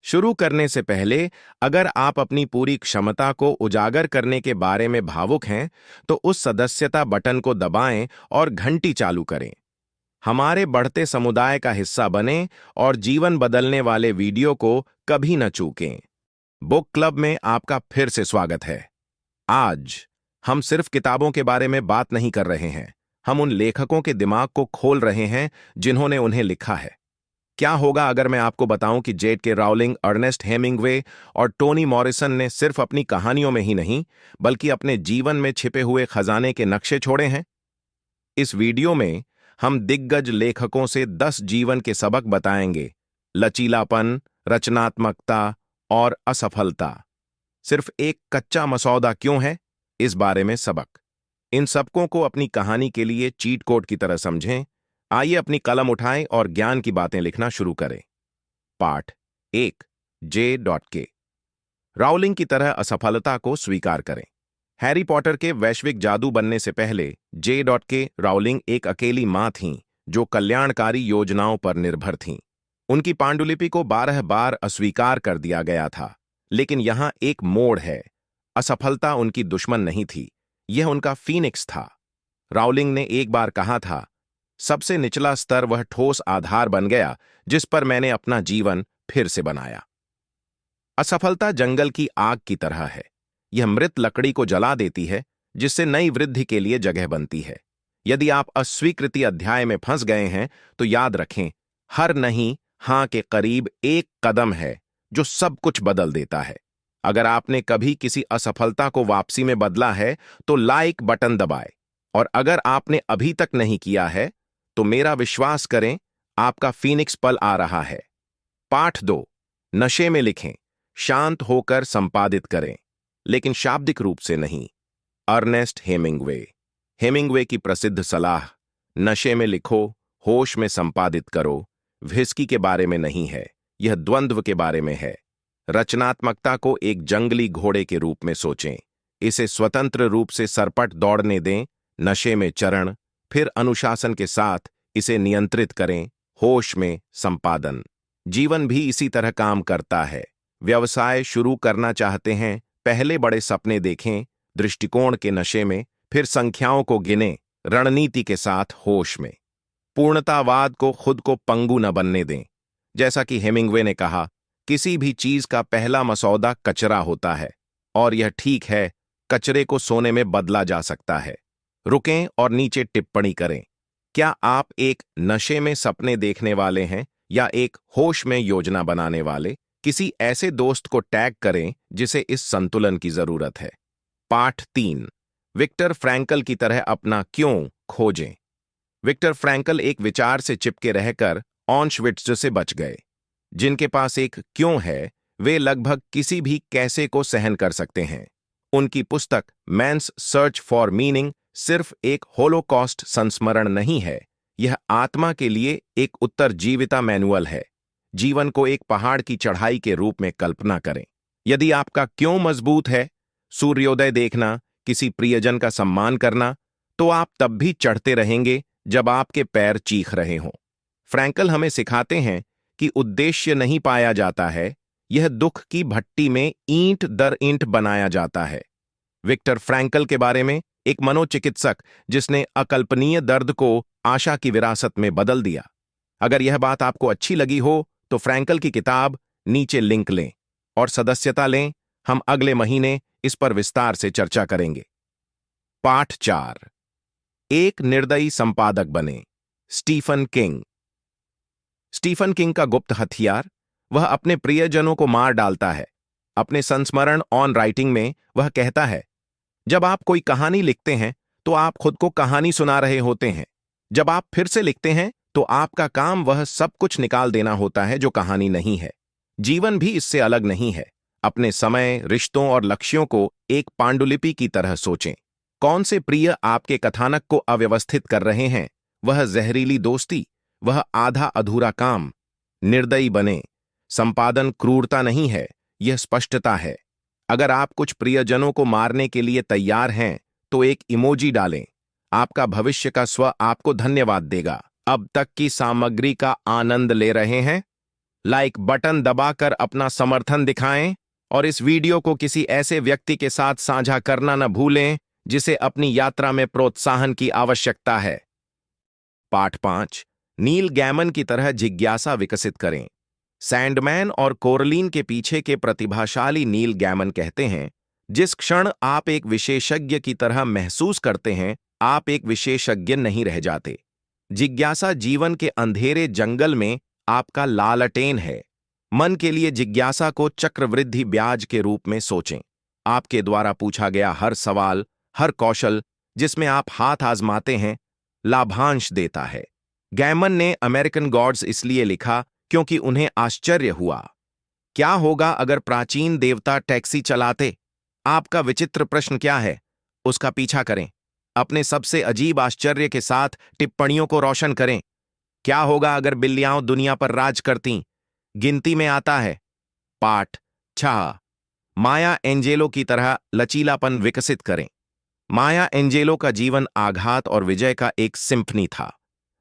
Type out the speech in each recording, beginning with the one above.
शुरू करने से पहले, अगर आप अपनी पूरी क्षमता को उजागर करने के बारे में भावुक हैं, तो उस सदस्यता बटन को दबाएं और घंटी चालू करें। हमारे बढ़ते समुदाय का हिस्सा बनें और जीवन बदलने वाले वीडियो को कभी न चूकें। बुक क्लब में आपका फिर से स्वागत है। आज हम सिर्फ किताबों के बारे में बात नहीं कर रहे हैं, हम उन लेखकों के दिमाग को खोल रहे हैं जिन्होंने उन्हें लिखा है। क्या होगा अगर मैं आपको बताऊं कि जे.के. राउलिंग, अर्नेस्ट हेमिंग्वे और टोनी मॉरिसन ने सिर्फ अपनी कहानियों में ही नहीं, बल्कि अपने जीवन में छिपे हुए खजाने के नक्शे छोड़े हैं? इस वीडियो में हम दिग्गज लेखकों से 10 जीवन के सबक बताएंगे। लचीलापन, रचनात्मकता और असफलता सिर्फ एक कच्चा मसौदा क्यों है, इस बारे में सबक। इन सबकों को अपनी कहानी के लिए चीट कोड की तरह समझें। आइए अपनी कलम उठाएं और ज्ञान की बातें लिखना शुरू करें। पाठ 1। जे.के. राउलिंग की तरह असफलता को स्वीकार करें। हैरी पॉटर के वैश्विक जादू बनने से पहले जे.के. राउलिंग एक अकेली मां थीं जो कल्याणकारी योजनाओं पर निर्भर थीं। उनकी पांडुलिपि को 12 बार अस्वीकार कर दिया गया था, लेकिन यहां एक मोड़ है। असफलता उनकी दुश्मन नहीं थी, यह उनका फीनिक्स था। राउलिंग ने एक बार कहा था, सबसे निचला स्तर वह ठोस आधार बन गया जिस पर मैंने अपना जीवन फिर से बनाया। असफलता जंगल की आग की तरह है। यह मृत लकड़ी को जला देती है, जिससे नई वृद्धि के लिए जगह बनती है। यदि आप अस्वीकृति अध्याय में फंस गए हैं, तो याद रखें, हर नहीं हां के करीब एक कदम है जो सब कुछ बदल देता है। अगर आपने कभी किसी असफलता को वापसी में बदला है, तो लाइक बटन दबाएं, और अगर आपने अभी तक नहीं किया है, तो मेरा विश्वास करें, आपका फीनिक्स पल आ रहा है। पाठ 2। नशे में लिखें, शांत होकर संपादित करें, लेकिन शाब्दिक रूप से नहीं। Ernest Hemingway. हेमिंग्वे की प्रसिद्ध सलाह, नशे में लिखो, होश में संपादित करो, व्हिस्की के बारे में नहीं है, यह द्वंद्व के बारे में है। रचनात्मकता को एक जंगली घोड़े के रूप में सोचें। इसे स्वतंत्र रूप से सरपट दौड़ने दें, नशे में चरण, फिर अनुशासन के साथ इसे नियंत्रित करें, होश में संपादन। जीवन भी इसी तरह काम करता है। व्यवसाय शुरू करना चाहते हैं, पहले बड़े सपने देखें, दृष्टिकोण के नशे में, फिर संख्याओं को गिनें, रणनीति के साथ होश में। पूर्णतावाद को खुद को पंगु न बनने दें। जैसा कि हेमिंग्वे ने कहा, किसी भी चीज का पहला मसौदा कचरा होता है, और यह ठीक है, कचरे को सोने में बदला जा सकता है। रुकें और नीचे टिप्पणी करें। क्या आप एक नशे में सपने देखने वाले हैं या एक होश में योजना बनाने वाले? किसी ऐसे दोस्त को टैग करें जिसे इस संतुलन की जरूरत है। पाठ 3। विक्टर फ्रैंकल की तरह अपना क्यों खोजें। विक्टर फ्रैंकल एक विचार से चिपके रहकर ऑशविट्ज से बच गए। जिनके पास एक क्यों है, वे लगभग किसी भी कैसे को सहन कर सकते हैं। उनकी पुस्तक मैन्स सर्च फॉर मीनिंग सिर्फ एक होलोकॉस्ट संस्मरण नहीं है, यह आत्मा के लिए एक उत्तरजीविता मैनुअल है। जीवन को एक पहाड़ की चढ़ाई के रूप में कल्पना करें। यदि आपका क्यों मजबूत है, सूर्योदय देखना, किसी प्रियजन का सम्मान करना, तो आप तब भी चढ़ते रहेंगे जब आपके पैर चीख रहे हों। फ्रैंकल हमें सिखाते हैं कि उद्देश्य नहीं पाया जाता है, यह दुख की भट्टी में ईंट दर ईंट बनाया जाता है। विक्टर फ्रैंकल के बारे में, एक मनोचिकित्सक जिसने अकल्पनीय दर्द को आशा की विरासत में बदल दिया। अगर यह बात आपको अच्छी लगी हो, तो फ्रैंकल की किताब नीचे लिंक लें और सदस्यता लें। हम अगले महीने इस पर विस्तार से चर्चा करेंगे। पाठ 4। एक निर्दयी संपादक बने। Stephen king. स्टीफन किंग का गुप्त हथियार, वह अपने प्रियजनों को मार डालता है। अपने संस्मरण ऑन राइटिंग में वह कहता है, जब आप कोई कहानी लिखते हैं तो आप खुद को कहानी सुना रहे होते हैं। जब आप फिर से लिखते हैं तो आपका काम वह सब कुछ निकाल देना होता है जो कहानी नहीं है। जीवन भी इससे अलग नहीं है। अपने समय, रिश्तों और लक्ष्यों को एक पांडुलिपि की तरह सोचें। कौन से प्रिय आपके कथानक को अव्यवस्थित कर रहे हैं? वह जहरीली दोस्ती, वह आधा अधूरा काम। निर्दयी बने। संपादन क्रूरता नहीं है, यह स्पष्टता है। अगर आप कुछ प्रियजनों को मारने के लिए तैयार हैं, तो एक इमोजी डालें। आपका भविष्य का स्व आपको धन्यवाद देगा। अब तक की सामग्री का आनंद ले रहे हैं? लाइक बटन दबाकर अपना समर्थन दिखाएं और इस वीडियो को किसी ऐसे व्यक्ति के साथ साझा करना न भूलें जिसे अपनी यात्रा में प्रोत्साहन की आवश्यकता है। पाठ 5। नील गैमन की तरह जिज्ञासा विकसित करें। सैंडमैन और कोरलीन के पीछे के प्रतिभाशाली नील गैमन कहते हैं, जिस क्षण आप एक विशेषज्ञ की तरह महसूस करते हैं, आप एक विशेषज्ञ नहीं रह जाते। जिज्ञासा जीवन के अंधेरे जंगल में आपका लालटेन है। मन के लिए जिज्ञासा को चक्रवृद्धि ब्याज के रूप में सोचें। आपके द्वारा पूछा गया हर सवाल, हर कौशल जिसमें आप हाथ आजमाते हैं, लाभांश देता है। गैमन ने अमेरिकन गॉड्स इसलिए लिखा क्योंकि उन्हें आश्चर्य हुआ। क्या होगा अगर प्राचीन देवता टैक्सी चलाते? आपका विचित्र प्रश्न क्या है? उसका पीछा करें। अपने सबसे अजीब आश्चर्य के साथ टिप्पणियों को रोशन करें। क्या होगा अगर बिल्लियां दुनिया पर राज करतीं? गिनती में आता है। पाठ 6। माया एंजेलो की तरह लचीलापन विकसित करें। माया एंजेलो का जीवन आघात और विजय का एक सिम्फनी था।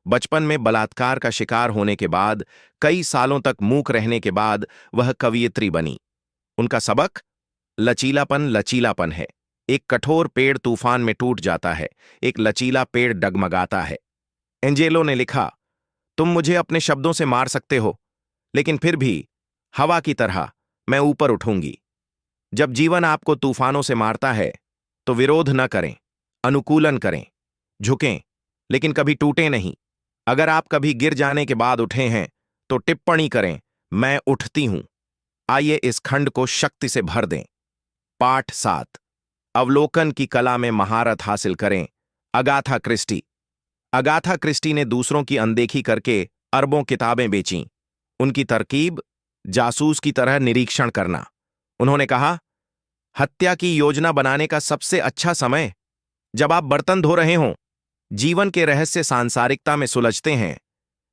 बचपन में बलात्कार का शिकार होने के बाद, कई सालों तक मूक रहने के बाद वह कवयित्री बनी। उनका सबक लचीलापन लचीलापन है। एक कठोर पेड़ तूफान में टूट जाता है, एक लचीला पेड़ डगमगाता है। एंजेलो ने लिखा, तुम मुझे अपने शब्दों से मार सकते हो, लेकिन फिर भी हवा की तरह मैं ऊपर उठूंगी। जब जीवन आपको तूफानों से मारता है तो विरोध न करें, अनुकूलन करें, झुकें, लेकिन कभी टूटे नहीं। अगर आप कभी गिर जाने के बाद उठे हैं तो टिप्पणी करें, मैं उठती हूं। आइए इस खंड को शक्ति से भर दें। पाठ 7। अवलोकन की कला में महारत हासिल करें। Agatha Christie. अगाथा क्रिस्टी ने दूसरों की अनदेखी करके अरबों किताबें बेचीं। उनकी तरकीब जासूस की तरह निरीक्षण करना। उन्होंने कहा, हत्या की योजना बनाने का सबसे अच्छा समय जब आप बर्तन धो रहे हों। जीवन के रहस्य सांसारिकता में सुलझते हैं।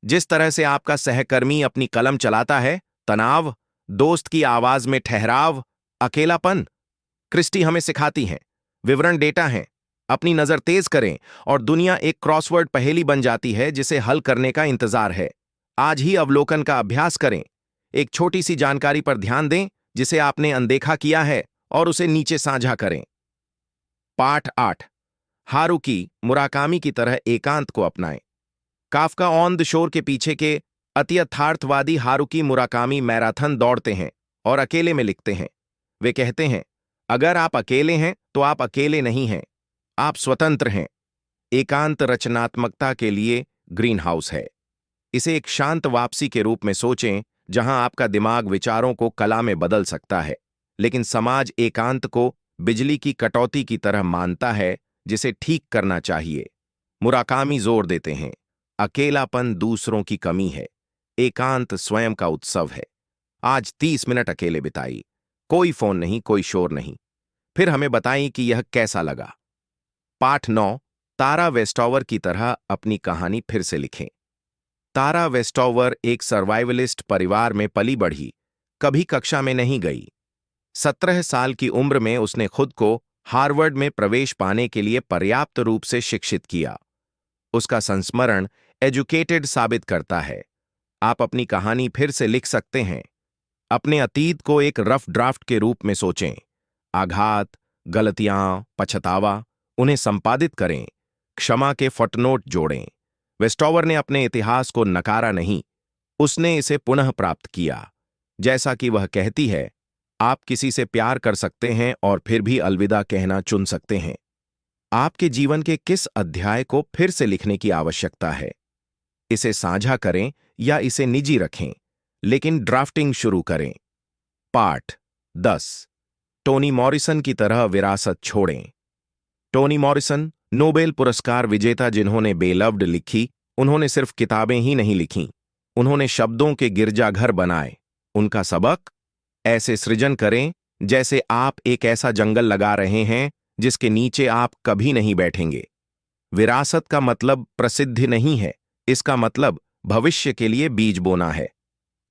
जिस तरह से आपका सहकर्मी अपनी कलम चलाता है, तनाव, दोस्त की आवाज में ठहराव, अकेलापन। क्रिस्टी हमें सिखाती हैं, विवरण डेटा हैं, अपनी नजर तेज करें और दुनिया एक क्रॉसवर्ड पहेली बन जाती है जिसे हल करने का इंतजार है। आज ही अवलोकन का अभ्यास करें। एक छोटी सी जानकारी पर ध्यान दें जिसे आपने अनदेखा किया है और उसे नीचे साझा करें। पाठ 8। हारुकी मुराकामी की तरह एकांत को अपनाएं। काफ्का ऑन द शोर के पीछे के अतियथार्थवादी हारुकी मुराकामी मैराथन दौड़ते हैं और अकेले में लिखते हैं। वे कहते हैं, अगर आप अकेले हैं तो आप अकेले नहीं हैं, आप स्वतंत्र हैं। एकांत रचनात्मकता के लिए ग्रीन हाउस है। इसे एक शांत वापसी के रूप में सोचें जहां आपका दिमाग विचारों को कला में बदल सकता है, लेकिन समाज एकांत को बिजली की कटौती की तरह मानता है जिसे ठीक करना चाहिए। मुराकामी जोर देते हैं, अकेलापन दूसरों की कमी है, एकांत स्वयं का उत्सव है। आज 30 मिनट अकेले बिताई, कोई फोन नहीं, कोई शोर नहीं, फिर हमें बताइए कि यह कैसा लगा। पाठ 9। तारा वेस्टोवर की तरह अपनी कहानी फिर से लिखें। तारा वेस्टोवर एक सर्वाइवलिस्ट परिवार में पली बढ़ी, कभी कक्षा में नहीं गई। 17 साल की उम्र में उसने खुद को हार्वर्ड में प्रवेश पाने के लिए पर्याप्त रूप से शिक्षित किया। उसका संस्मरण एजुकेटेड साबित करता है। आप अपनी कहानी फिर से लिख सकते हैं। अपने अतीत को एक रफ ड्राफ्ट के रूप में सोचें। आघात, गलतियां, पछतावा, उन्हें संपादित करें। क्षमा के फुटनोट जोड़ें। वेस्टोवर ने अपने इतिहास को नकारा नहीं, उसने इसे पुनः प्राप्त किया। जैसा कि वह कहती है, आप किसी से प्यार कर सकते हैं और फिर भी अलविदा कहना चुन सकते हैं। आपके जीवन के किस अध्याय को फिर से लिखने की आवश्यकता है? इसे साझा करें या इसे निजी रखें, लेकिन ड्राफ्टिंग शुरू करें। पाठ 10। टोनी मॉरिसन की तरह विरासत छोड़ें। टोनी मॉरिसन नोबेल पुरस्कार विजेता जिन्होंने बेलव्ड लिखी, उन्होंने सिर्फ किताबें ही नहीं लिखीं, उन्होंने शब्दों के गिरजाघर बनाए। उनका सबक, ऐसे सृजन करें जैसे आप एक ऐसा जंगल लगा रहे हैं जिसके नीचे आप कभी नहीं बैठेंगे। विरासत का मतलब प्रसिद्धि नहीं है, इसका मतलब भविष्य के लिए बीज बोना है।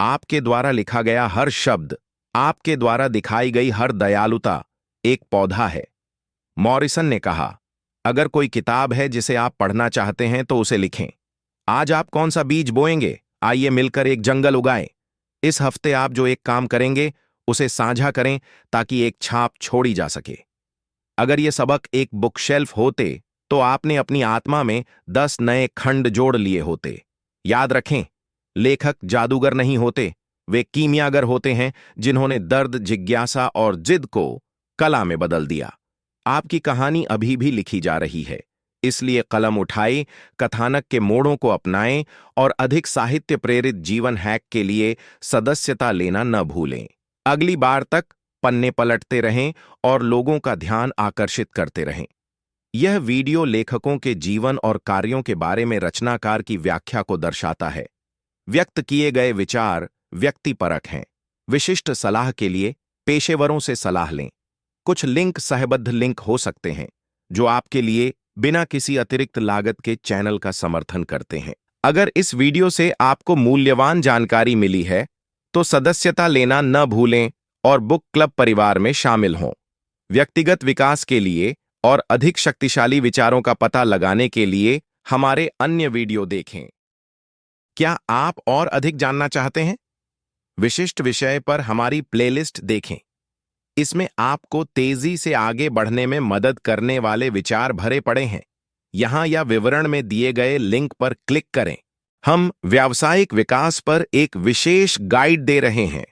आपके द्वारा लिखा गया हर शब्द, आपके द्वारा दिखाई गई हर दयालुता एक पौधा है। मॉरिसन ने कहा, अगर कोई किताब है जिसे आप पढ़ना चाहते हैं तो उसे लिखें। आज आप कौन सा बीज बोएंगे? आइए मिलकर एक जंगल उगाएं। इस हफ्ते आप जो एक काम करेंगे उसे साझा करें ताकि एक छाप छोड़ी जा सके। अगर ये सबक एक बुकशेल्फ होते तो आपने अपनी आत्मा में 10 नए खंड जोड़ लिए होते। याद रखें, लेखक जादूगर नहीं होते, वे कीमियागर होते हैं जिन्होंने दर्द, जिज्ञासा और जिद को कला में बदल दिया। आपकी कहानी अभी भी लिखी जा रही है, इसलिए कलम उठाएं, कथानक के मोड़ों को अपनाएं और अधिक साहित्य प्रेरित जीवन हैक के लिए सदस्यता लेना न भूलें। अगली बार तक पन्ने पलटते रहें और लोगों का ध्यान आकर्षित करते रहें। यह वीडियो लेखकों के जीवन और कार्यों के बारे में रचनाकार की व्याख्या को दर्शाता है। व्यक्त किए गए विचार व्यक्तिपरक हैं। विशिष्ट सलाह के लिए पेशेवरों से सलाह लें। कुछ लिंक सहबद्ध लिंक हो सकते हैं जो आपके लिए बिना किसी अतिरिक्त लागत के चैनल का समर्थन करते हैं। अगर इस वीडियो से आपको मूल्यवान जानकारी मिली है तो सदस्यता लेना न भूलें और बुक क्लब परिवार में शामिल हों। व्यक्तिगत विकास के लिए और अधिक शक्तिशाली विचारों का पता लगाने के लिए हमारे अन्य वीडियो देखें। क्या आप और अधिक जानना चाहते हैं? विशिष्ट विषय पर हमारी प्लेलिस्ट देखें। इसमें आपको तेजी से आगे बढ़ने में मदद करने वाले विचार भरे पड़े हैं। यहां या विवरण में दिए गए लिंक पर क्लिक करें। हम व्यावसायिक विकास पर एक विशेष गाइड दे रहे हैं।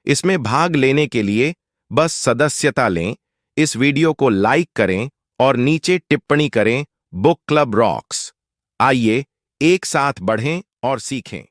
इसमें भाग लेने के लिए बस सदस्यता लें, इस वीडियो को लाइक करें और नीचे टिप्पणी करें बुक क्लब रॉक्स। आइए एक साथ बढ़ें और सीखें।